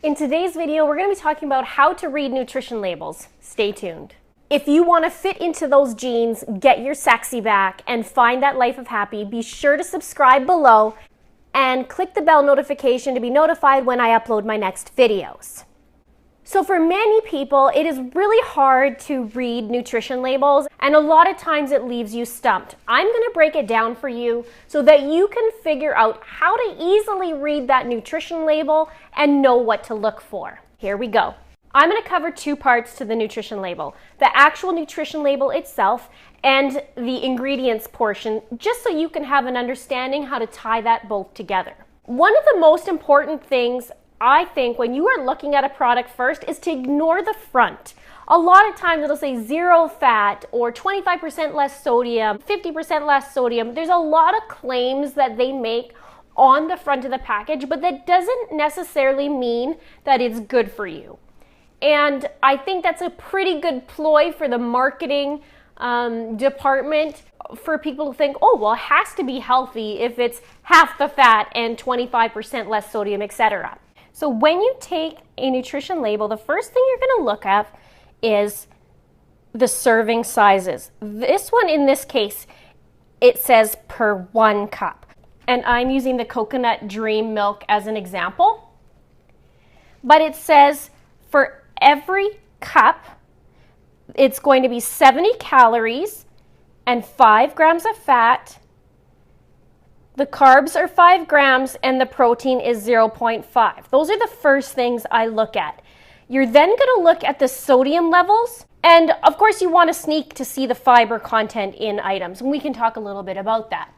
In today's video, we're going to be talking about how to read nutrition labels. Stay tuned. If you want to fit into those jeans, get your sexy back, and find that life of happy, be sure to subscribe below and click the bell notification to be notified when I upload my next videos. So for many people, it is really hard to read nutrition labels, and a lot of times it leaves you stumped. I'm going to break it down for you so that you can figure out how to easily read that nutrition label and know what to look for. Here we go. I'm going to cover two parts to the nutrition label: the actual nutrition label itself and the ingredients portion, just so you can have an understanding how to tie that both together. One of the most important things I think when you are looking at a product first is to ignore the front. A lot of times it'll say 0 fat or 25% less sodium, 50% less sodium. There's a lot of claims that they make on the front of the package, but that doesn't necessarily mean that it's good for you. And I think that's a pretty good ploy for the marketing department for people to think, oh, well, it has to be healthy if it's half the fat and 25% less sodium, etc. So when you take a nutrition label, the first thing you're going to look at is the serving sizes. This one, in this case, it says per 1 cup. And I'm using the Coconut Dream milk as an example. But it says for every cup, it's going to be 70 calories and 5 grams of fat. The carbs are 5 grams and the protein is 0.5. Those are the first things I look at. You're then going to look at the sodium levels. And of course you want to sneak to see the fiber content in items. And we can talk a little bit about that.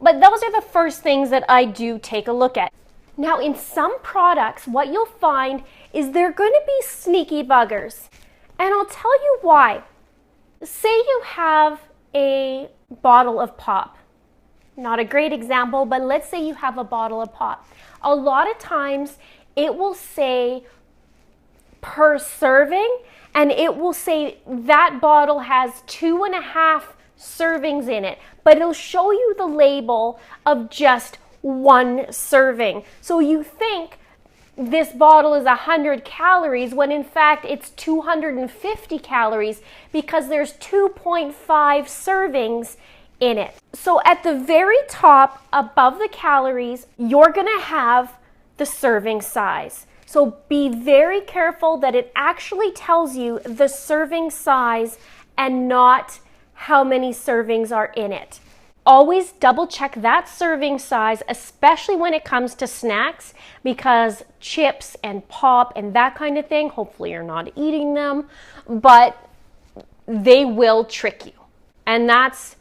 But those are the first things that I do take a look at. Now in some products, what you'll find is they're going to be sneaky buggers. And I'll tell you why. Say you have a bottle of pop. Not a great example, but let's say you have a bottle of pop. A lot of times it will say per serving, and it will say that bottle has 2.5 servings in it, but it'll show you the label of just 1 serving. So you think this bottle is 100 calories when in fact it's 250 calories because there's 2.5 servings in it. So at the very top above the calories, you're going to have the serving size. So be very careful that it actually tells you the serving size and not how many servings are in it. Always double check that serving size, especially when it comes to snacks, because chips and pop and that kind of thing, hopefully you're not eating them, but they will trick you. And that's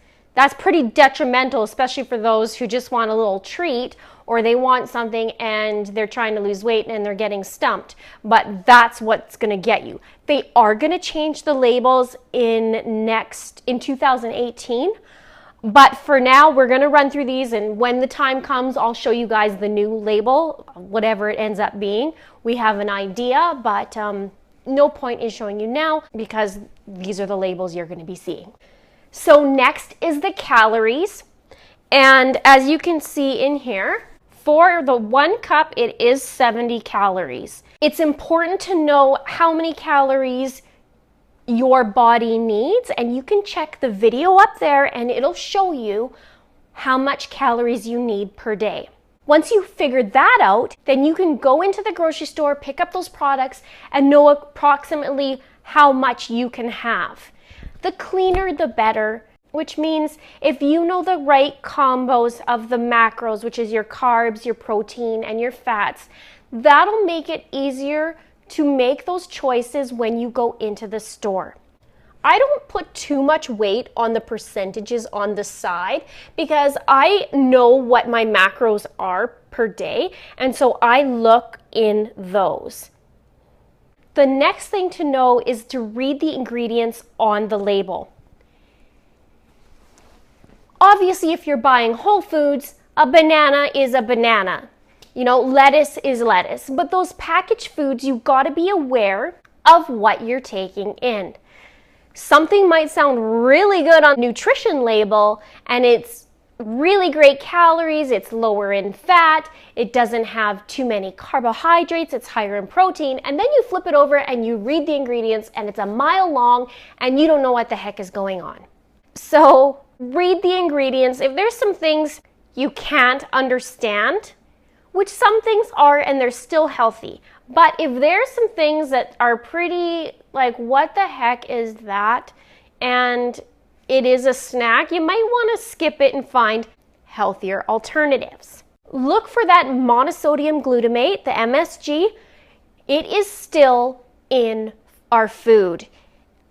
pretty detrimental, especially for those who just want a little treat or they want something and they're trying to lose weight and they're getting stumped. But that's what's going to get you. They are going to change the labels in 2018. But for now, we're going to run through these, and when the time comes, I'll show you guys the new label, whatever it ends up being. We have an idea, but no point in showing you now because these are the labels you're going to be seeing. So next is the calories, and as you can see in here, for the 1 cup, it is 70 calories. It's important to know how many calories your body needs, and you can check the video up there and it'll show you how much calories you need per day. Once you figure that out, then you can go into the grocery store, pick up those products, and know approximately how much you can have. The cleaner, the better, which means if you know the right combos of the macros, which is your carbs, your protein, and your fats, that'll make it easier to make those choices when you go into the store. I don't put too much weight on the percentages on the side because I know what my macros are per day, and so I look in those. The next thing to know is to read the ingredients on the label. Obviously, if you're buying Whole Foods, a banana is a banana. You know, lettuce is lettuce. But those packaged foods, you've got to be aware of what you're taking in. Something might sound really good on a nutrition label and it's really great calories, it's lower in fat, it doesn't have too many carbohydrates, it's higher in protein, and then you flip it over and you read the ingredients and it's a mile long and you don't know what the heck is going on. So read the ingredients. If there's some things you can't understand, which some things are and they're still healthy, but if there's some things that are pretty like, what the heck is that? And it is a snack, you might want to skip it and find healthier alternatives. Look for that monosodium glutamate, the MSG. It is still in our food.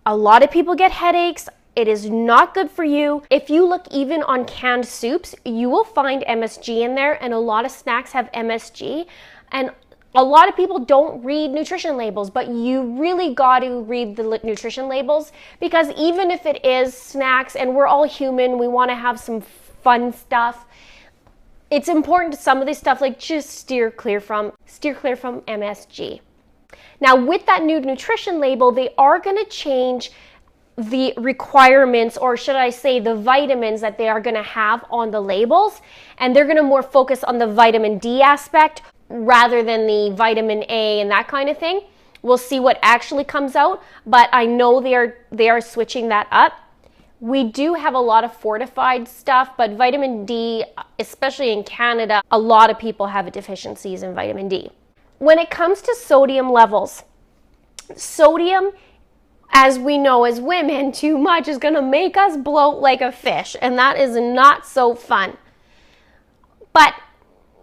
A lot of people get headaches. It is not good for you. If you look even on canned soups, you will find MSG in there, and a lot of snacks have MSG. And a lot of people don't read nutrition labels, but you really got to read the nutrition labels, because even if it is snacks and we're all human, we want to have some fun stuff, it's important to some of this stuff, like just steer clear from MSG. Now with that new nutrition label, they are going to change the requirements, or should I say the vitamins that they are going to have on the labels, and they're going to more focus on the vitamin D aspect rather than the vitamin A and that kind of thing. We'll see what actually comes out, but I know they are switching that up. We do have a lot of fortified stuff, but vitamin D, especially in Canada, a lot of people have deficiencies in vitamin D. When it comes to sodium levels, sodium, as we know as women, too much is going to make us bloat like a fish, and that is not so fun. But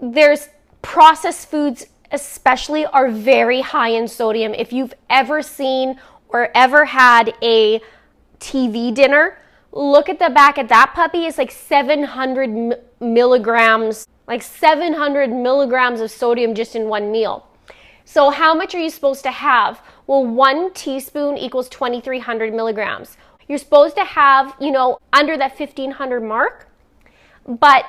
there's processed foods especially are very high in sodium. If you've ever seen or ever had a TV dinner, look at the back of that puppy. It's like 700 milligrams, like 700 milligrams of sodium just in one meal. So how much are you supposed to have? Well, 1 teaspoon equals 2,300 milligrams. You're supposed to have, under that 1,500 mark, but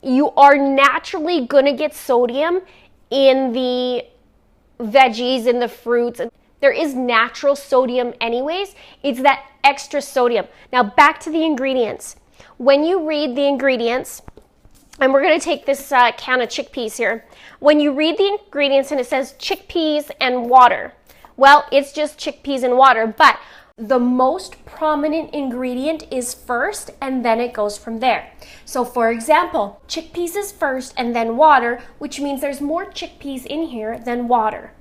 you are naturally going to get sodium in the veggies, in the fruits. There is natural sodium anyways. It's that extra sodium. Now back to the ingredients. When you read the ingredients, and we're going to take this can of chickpeas here. When you read the ingredients and it says chickpeas and water, well, it's just chickpeas and water, but the most prominent ingredient is first, and then it goes from there. So for example, chickpeas is first and then water, which means there's more chickpeas in here than water.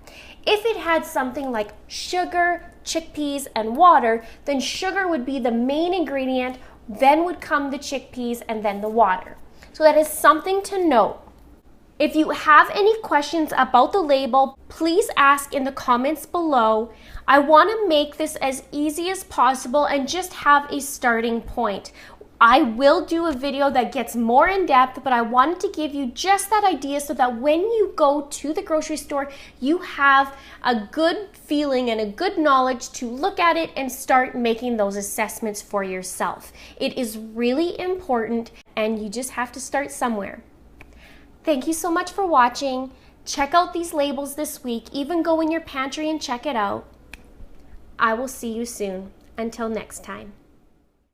If it had something like sugar, chickpeas, and water, then sugar would be the main ingredient, then would come the chickpeas, and then the water. So that is something to note. If you have any questions about the label, please ask in the comments below. I want to make this as easy as possible and just have a starting point. I will do a video that gets more in depth, but I wanted to give you just that idea so that when you go to the grocery store, you have a good feeling and a good knowledge to look at it and start making those assessments for yourself. It is really important, and you just have to start somewhere. Thank you so much for watching. Check out these labels this week. Even go in your pantry and check it out. I will see you soon. Until next time.